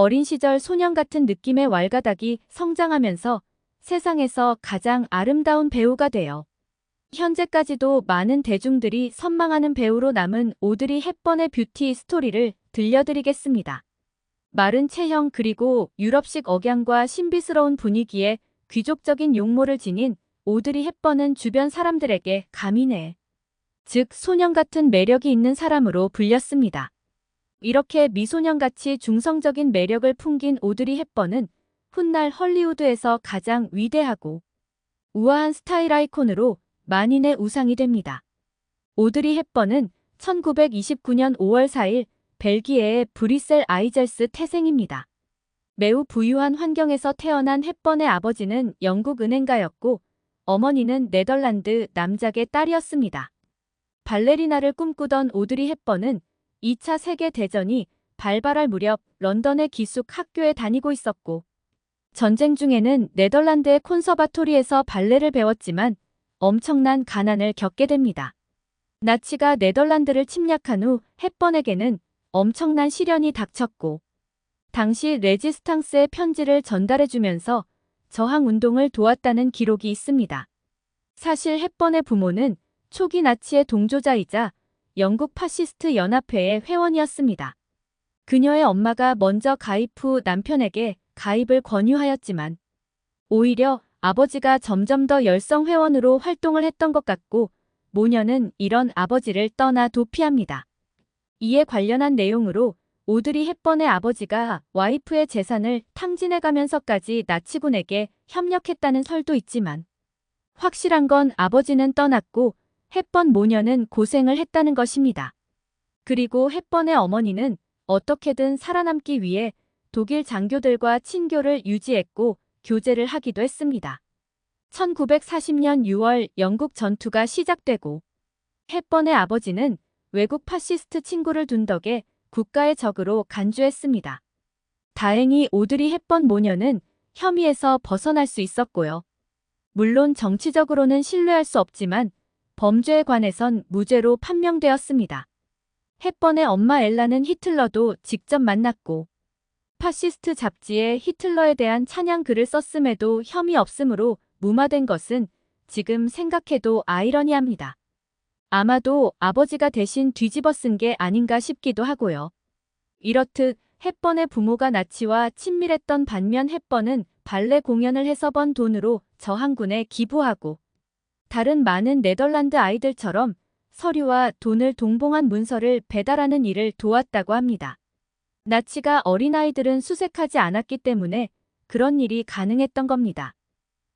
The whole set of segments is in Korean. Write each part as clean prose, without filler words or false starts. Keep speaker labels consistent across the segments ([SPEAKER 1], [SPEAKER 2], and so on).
[SPEAKER 1] 어린 시절 소년 같은 느낌의 왈가닥이 성장하면서 세상에서 가장 아름다운 배우가 되어 현재까지도 많은 대중들이 선망하는 배우로 남은 오드리 헵번의 뷰티 스토리를 들려드리겠습니다. 마른 체형 그리고 유럽식 억양과 신비스러운 분위기에 귀족적인 용모를 지닌 오드리 헵번은 주변 사람들에게 가민해, 즉 소년 같은 매력이 있는 사람으로 불렸습니다. 이렇게 미소년같이 중성적인 매력을 풍긴 오드리 헵번은 훗날 헐리우드에서 가장 위대하고 우아한 스타일 아이콘으로 만인의 우상이 됩니다. 오드리 헵번은 1929년 5월 4일 벨기에의 브뤼셀 아이젤스 태생입니다. 매우 부유한 환경에서 태어난 헵번의 아버지는 영국 은행가였고 어머니는 네덜란드 남작의 딸이었습니다. 발레리나를 꿈꾸던 오드리 헵번은 2차 세계대전이 발발할 무렵 런던의 기숙 학교에 다니고 있었고 전쟁 중에는 네덜란드의 콘서바토리에서 발레를 배웠지만 엄청난 가난을 겪게 됩니다. 나치가 네덜란드를 침략한 후 헵번에게는 엄청난 시련이 닥쳤고 당시 레지스탕스의 편지를 전달해주면서 저항운동을 도왔다는 기록이 있습니다. 사실 헵번의 부모는 초기 나치의 동조자이자 영국 파시스트 연합회의 회원이었습니다. 그녀의 엄마가 먼저 가입 후 남편에게 가입을 권유하였지만 오히려 아버지가 점점 더 열성 회원으로 활동을 했던 것 같고 모녀는 이런 아버지를 떠나 도피합니다. 이에 관련한 내용으로 오드리 헵번의 아버지가 와이프의 재산을 탕진해가면서까지 나치군에게 협력했다는 설도 있지만 확실한 건 아버지는 떠났고 헵번 모녀는 고생을 했다는 것입니다. 그리고 헵번의 어머니는 어떻게든 살아남기 위해 독일 장교들과 친교를 유지했고 교제를 하기도 했습니다. 1940년 6월 영국 전투가 시작되고 헵번의 아버지는 외국 파시스트 친구를 둔 덕에 국가의 적으로 간주했습니다. 다행히 오드리 헵번 모녀는 혐의에서 벗어날 수 있었고요. 물론 정치적으로는 신뢰할 수 없지만 범죄에 관해선 무죄로 판명되었습니다. 헵번의 엄마 엘라는 히틀러도 직접 만났고 파시스트 잡지에 히틀러에 대한 찬양 글을 썼음에도 혐의 없음으로 무마된 것은 지금 생각해도 아이러니합니다. 아마도 아버지가 대신 뒤집어 쓴 게 아닌가 싶기도 하고요. 이렇듯 헵번의 부모가 나치와 친밀했던 반면 헵번은 발레 공연을 해서 번 돈으로 저항군에 기부하고 다른 많은 네덜란드 아이들처럼 서류와 돈을 동봉한 문서를 배달하는 일을 도왔다고 합니다. 나치가 어린아이들은 수색하지 않았기 때문에 그런 일이 가능했던 겁니다.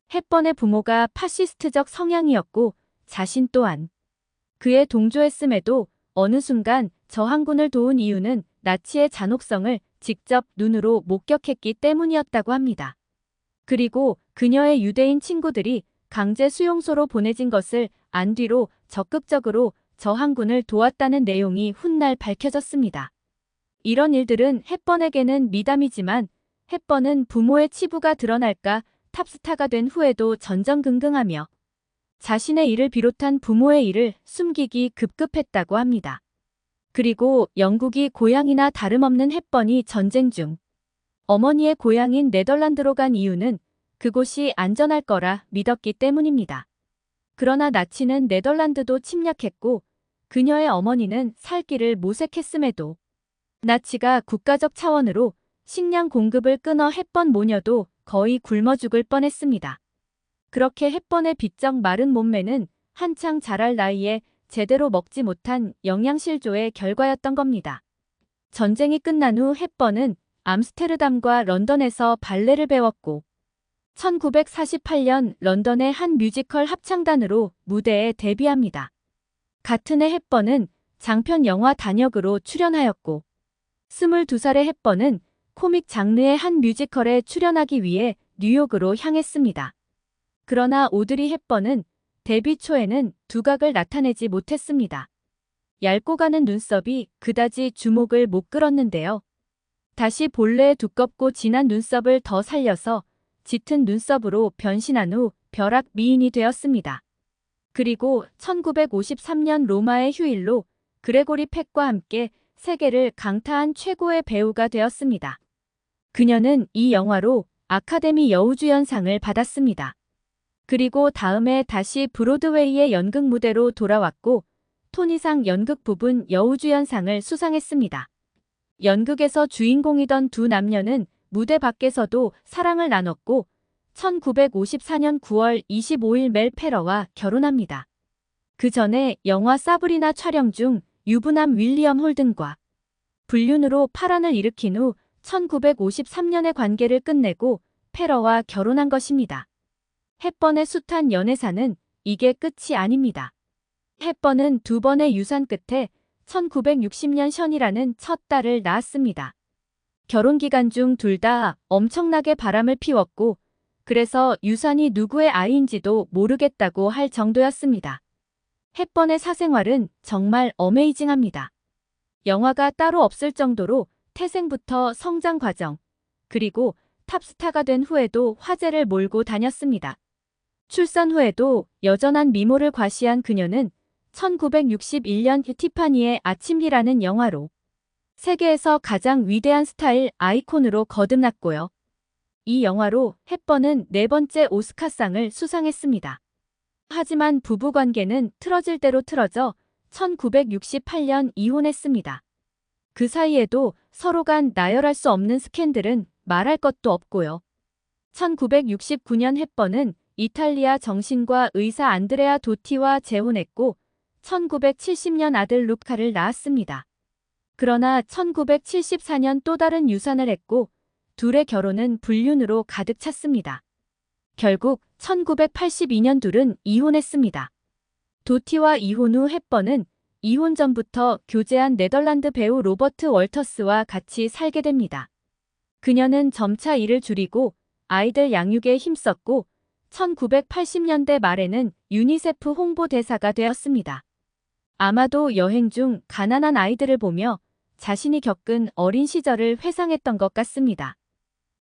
[SPEAKER 1] 헵번의 부모가 파시스트적 성향이었고 자신 또한 그에 동조했음에도 어느 순간 저항군을 도운 이유는 나치의 잔혹성을 직접 눈으로 목격했기 때문이었다고 합니다. 그리고 그녀의 유대인 친구들이 강제 수용소로 보내진 것을 안 뒤로 적극적으로 저항군을 도왔다는 내용이 훗날 밝혀졌습니다. 이런 일들은 헵번에게는 미담이지만 헵번은 부모의 치부가 드러날까 탑스타가 된 후에도 전전긍긍하며 자신의 일을 비롯한 부모의 일을 숨기기 급급했다고 합니다. 그리고 영국이 고향이나 다름없는 헵번이 전쟁 중 어머니의 고향인 네덜란드로 간 이유는 그곳이 안전할 거라 믿었기 때문입니다. 그러나 나치는 네덜란드도 침략했고 그녀의 어머니는 살 길을 모색했음에도 나치가 국가적 차원으로 식량 공급을 끊어 헵번 모녀도 거의 굶어 죽을 뻔했습니다. 그렇게 헵번의 비쩍 마른 몸매는 한창 자랄 나이에 제대로 먹지 못한 영양실조의 결과였던 겁니다. 전쟁이 끝난 후 헵번은 암스테르담과 런던에서 발레를 배웠고 1948년 런던의 한 뮤지컬 합창단으로 무대에 데뷔합니다. 같은 해 헵번은 장편 영화 단역으로 출연하였고 22살의 헵번은 코믹 장르의 한 뮤지컬에 출연하기 위해 뉴욕으로 향했습니다. 그러나 오드리 헵번은 데뷔 초에는 두각을 나타내지 못했습니다. 얇고 가는 눈썹이 그다지 주목을 못 끌었는데요. 다시 본래의 두껍고 진한 눈썹을 더 살려서 짙은 눈썹으로 변신한 후 벼락 미인이 되었습니다. 그리고 1953년 로마의 휴일로 그레고리 팩과 함께 세계를 강타한 최고의 배우가 되었습니다. 그녀는 이 영화로 아카데미 여우주연상을 받았습니다. 그리고 다음해 다시 브로드웨이의 연극 무대로 돌아왔고 토니상 연극 부분 여우주연상을 수상했습니다. 연극에서 주인공이던 두 남녀는 무대 밖에서도 사랑을 나눴고 1954년 9월 25일 멜 페러와 결혼합니다. 그 전에 영화 사브리나 촬영 중 유부남 윌리엄 홀든과 불륜으로 파란을 일으킨 후 1953년에 관계를 끝내고 페러와 결혼한 것입니다. 헵번의 숱한 연애사는 이게 끝이 아닙니다. 헵번은 두 번의 유산 끝에 1960년 션이라는 첫 딸을 낳았습니다. 결혼 기간 중 둘 다 엄청나게 바람을 피웠고 그래서 유산이 누구의 아이인지도 모르겠다고 할 정도였습니다. 헵번의 사생활은 정말 어메이징합니다. 영화가 따로 없을 정도로 태생부터 성장 과정, 그리고 탑스타가 된 후에도 화제를 몰고 다녔습니다. 출산 후에도 여전한 미모를 과시한 그녀는 1961년 티파니의 아침이라는 영화로 세계에서 가장 위대한 스타일 아이콘으로 거듭났고요. 이 영화로 헵번은 4번째 오스카상을 수상했습니다. 하지만 부부관계는 틀어질 대로 틀어져 1968년 이혼했습니다. 그 사이에도 서로 간 나열할 수 없는 스캔들은 말할 것도 없고요. 1969년 헵번은 이탈리아 정신과 의사 안드레아 도티와 재혼했고 1970년 아들 루카를 낳았습니다. 그러나 1974년 또 다른 유산을 했고 둘의 결혼은 불륜으로 가득 찼습니다. 결국 1982년 둘은 이혼했습니다. 도티와 이혼 후 헵번은 이혼 전부터 교제한 네덜란드 배우 로버트 월터스와 같이 살게 됩니다. 그녀는 점차 일을 줄이고 아이들 양육에 힘썼고 1980년대 말에는 유니세프 홍보대사가 되었습니다. 아마도 여행 중 가난한 아이들을 보며 자신이 겪은 어린 시절을 회상했던 것 같습니다.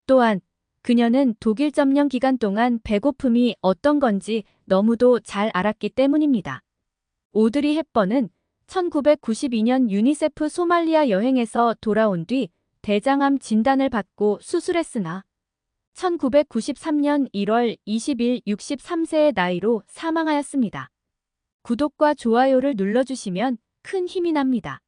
[SPEAKER 1] 또한 그녀는 독일 점령 기간 동안 배고픔이 어떤 건지 너무도 잘 알았기 때문입니다. 오드리 헵번은 1992년 유니세프 소말리아 여행에서 돌아온 뒤 대장암 진단을 받고 수술했으나 1993년 1월 20일 63세의 나이로 사망하였습니다. 구독과 좋아요를 눌러주시면 큰 힘이 납니다.